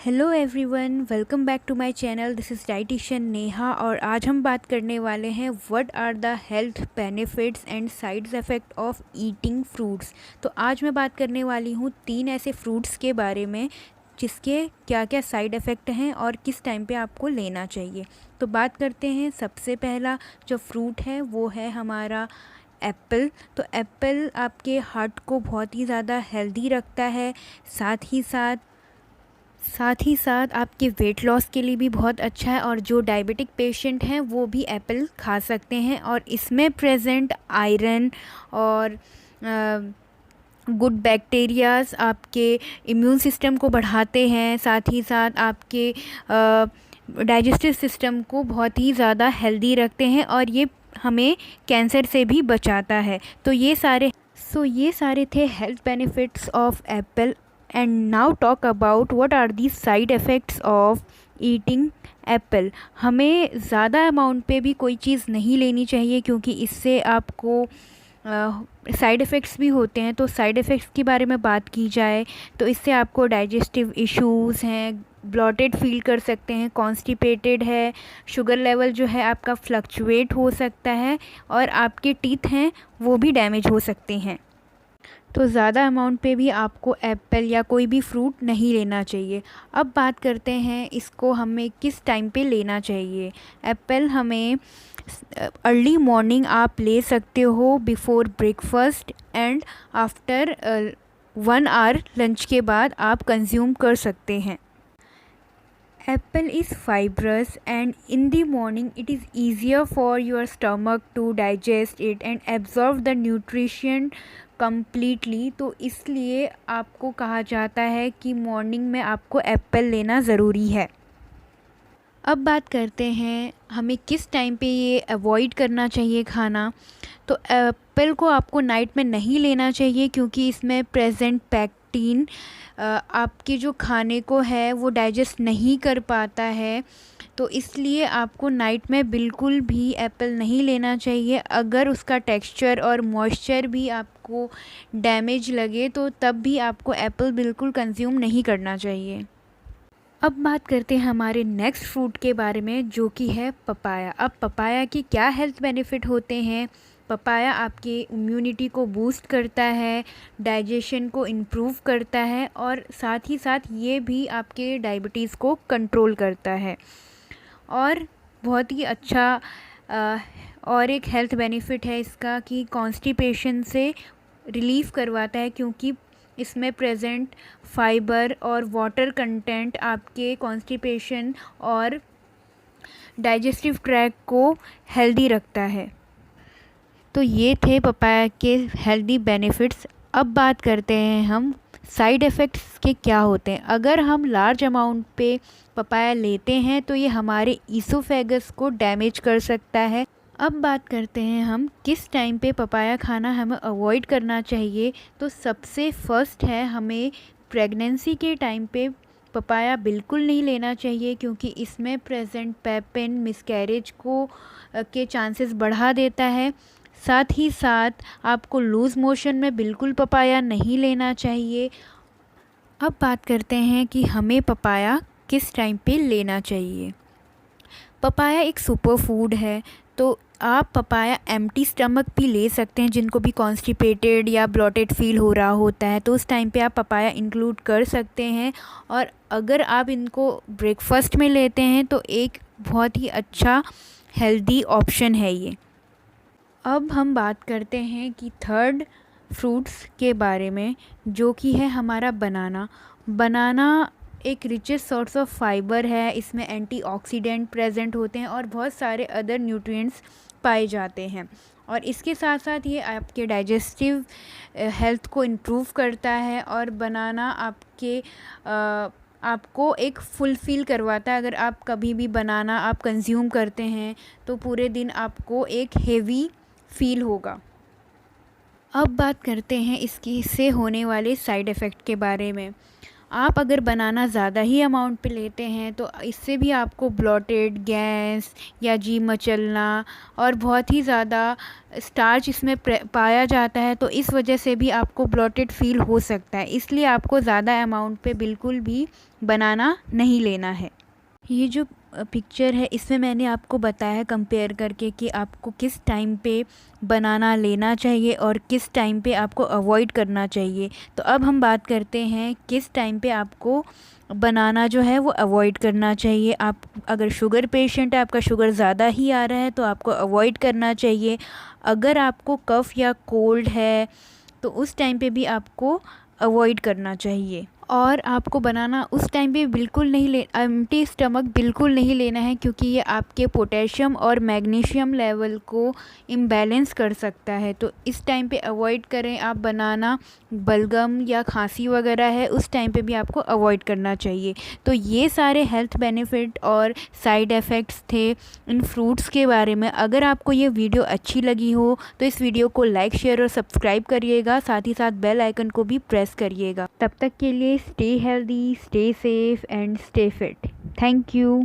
Hello everyone, welcome back to my channel. This is dietitian Neha और आज हम बात करने वाले हैं what are the health benefits and side effect of eating fruits. तो आज मैं बात करने वाली हूँ 3 ऐसे फ्रूट्स के बारे में जिसके क्या क्या साइड इफ़ेक्ट हैं और किस टाइम पे आपको लेना चाहिए। तो बात करते हैं। सबसे पहला जो फ्रूट है वो है हमारा एप्पल। तो एप्पल आपके हार्ट को बहुत ही ज़्यादा हेल्दी रखता है, साथ ही साथ आपके वेट लॉस के लिए भी बहुत अच्छा है। और जो डायबिटिक पेशेंट हैं वो भी एप्पल खा सकते हैं और इसमें प्रेजेंट आयरन और गुड बैक्टीरियाज आपके इम्यून सिस्टम को बढ़ाते हैं, साथ ही साथ आपके डाइजेस्टिव सिस्टम को बहुत ही ज़्यादा हेल्दी रखते हैं और ये हमें कैंसर से भी बचाता है। तो ये सारे थे health benefits of apple. And now talk about what are the side effects of eating apple. हमें ज़्यादा अमाउंट पे भी कोई चीज़ नहीं लेनी चाहिए क्योंकि इससे आपको साइड इफ़ेक्ट्स भी होते हैं। तो साइड इफ़ेक्ट्स के बारे में बात की जाए तो इससे आपको डाइजेस्टिव इश्यूज़ हैं, ब्लॉटेड फील कर सकते हैं, कॉन्स्टिपेटेड है, शुगर लेवल जो है आपका फ्लक्चुएट हो सकता है और आपके टीथ हैं वो भी डैमेज हो सकते हैं। तो ज़्यादा अमाउंट पे भी आपको एप्पल या कोई भी फ्रूट नहीं लेना चाहिए। अब बात करते हैं इसको हमें किस टाइम पे लेना चाहिए। एप्पल हमें अर्ली मॉर्निंग आप ले सकते हो, before breakfast and after 1 hour lunch के बाद आप कंज्यूम कर सकते हैं। Apple is fibrous and in the morning it is easier for your stomach to digest it and absorb the nutrition completely। तो इसलिए आपको कहा जाता है कि मॉर्निंग में आपको एप्पल लेना ज़रूरी है। अब बात करते हैं हमें किस टाइम पे ये अवॉइड करना चाहिए खाना। तो एप्पल को आपको नाइट में नहीं लेना चाहिए क्योंकि इसमें प्रेजेंट पैक्टीन आपके जो खाने को है वो डाइजेस्ट नहीं कर पाता है। तो इसलिए आपको नाइट में बिल्कुल भी एप्पल नहीं लेना चाहिए। अगर उसका टेक्सचर और मॉइस्चर भी आपको डैमेज लगे तो तब भी आपको एप्पल बिल्कुल कंज्यूम नहीं करना चाहिए। अब बात करते हैं हमारे नेक्स्ट फ्रूट के बारे में जो कि है पपाया। अब पपाया के क्या हेल्थ बेनिफिट होते हैं। पपाया आपके इम्यूनिटी को बूस्ट करता है, डाइजेशन को इम्प्रूव करता है और साथ ही साथ ये भी आपके डायबिटीज़ को कंट्रोल करता है। और बहुत ही अच्छा और एक हेल्थ बेनिफिट है इसका कि कॉन्स्टिपेशन से रिलीफ़ करवाता है क्योंकि इसमें प्रेजेंट फाइबर और वाटर कंटेंट आपके कॉन्स्टिपेशन और डाइजेस्टिव ट्रैक को हेल्दी रखता है। तो ये थे पपाया के हेल्दी बेनिफिट्स। अब बात करते हैं हम साइड इफ़ेक्ट्स के क्या होते हैं। अगर हम लार्ज अमाउंट पे पपाया लेते हैं तो ये हमारे ईसोफेगस को डैमेज कर सकता है। अब बात करते हैं हम किस टाइम पे पपाया खाना हमें अवॉइड करना चाहिए। तो सबसे फर्स्ट है हमें प्रेगनेंसी के टाइम पे पपाया बिल्कुल नहीं लेना चाहिए क्योंकि इसमें प्रेजेंट पेपिन मिसकैरेज को के चांसेस बढ़ा देता है। साथ ही साथ आपको लूज़ मोशन में बिल्कुल पपाया नहीं लेना चाहिए। अब बात करते हैं कि हमें पपाया किस टाइम पे लेना चाहिए। पपाया एक सुपर फूड है तो आप पपाया एम्प्टी स्टमक भी ले सकते हैं। जिनको भी कॉन्स्टिपेटेड या ब्लॉटेड फील हो रहा होता है तो उस टाइम पे आप पपाया इंक्लूड कर सकते हैं। और अगर आप इनको ब्रेकफास्ट में लेते हैं तो एक बहुत ही अच्छा हेल्दी ऑप्शन है ये। अब हम बात करते हैं कि थर्ड फ्रूट्स के बारे में जो कि है हमारा बनाना एक रिचेस्ट सोर्स ऑफ फाइबर है। इसमें एंटीऑक्सीडेंट प्रेजेंट होते हैं और बहुत सारे अदर न्यूट्रिएंट्स पाए जाते हैं और इसके साथ साथ ये आपके डाइजेस्टिव हेल्थ को इम्प्रूव करता है और बनाना आपको एक फुलफ़िल करवाता है। अगर आप कभी भी बनाना आप कंज्यूम करते हैं तो पूरे दिन आपको एक हेवी फील होगा। अब बात करते हैं इससे होने वाले साइड इफ़ेक्ट के बारे में। आप अगर बनाना ज़्यादा ही अमाउंट पे लेते हैं तो इससे भी आपको ब्लॉटेड, गैस या जी मचलना और बहुत ही ज़्यादा स्टार्च इसमें पाया जाता है, तो इस वजह से भी आपको ब्लॉटेड फील हो सकता है। इसलिए आपको ज़्यादा अमाउंट पे बिल्कुल भी बनाना नहीं लेना है। ये जो पिक्चर है इसमें मैंने आपको बताया कंपेयर करके कि आपको किस टाइम पे बनाना लेना चाहिए और किस टाइम पे आपको अवॉइड करना चाहिए। तो अब हम बात करते हैं किस टाइम पे आपको बनाना जो है वो अवॉइड करना चाहिए। आप अगर शुगर पेशेंट है, आपका शुगर ज़्यादा ही आ रहा है तो आपको अवॉइड करना चाहिए। अगर आपको कफ़ या कोल्ड है तो उस टाइम पे भी आपको अवॉइड करना चाहिए। और आपको बनाना उस टाइम पे बिल्कुल नहीं एम्प्टी स्टमक बिल्कुल नहीं लेना है, क्योंकि ये आपके पोटेशियम और मैग्नीशियम लेवल को इम्बैलेंस कर सकता है। तो इस टाइम पे अवॉइड करें आप बनाना। बलगम या खांसी वगैरह है उस टाइम पे भी आपको अवॉइड करना चाहिए। तो ये सारे हेल्थ बेनिफिट और साइड इफ़ेक्ट्स थे इन फ्रूट्स के बारे में। अगर आपको ये वीडियो अच्छी लगी हो तो इस वीडियो को लाइक, शेयर और सब्सक्राइब करिएगा, साथ ही साथ बेल आइकन को भी प्रेस करिएगा। तब तक के लिए stay healthy, stay safe and stay fit. Thank you.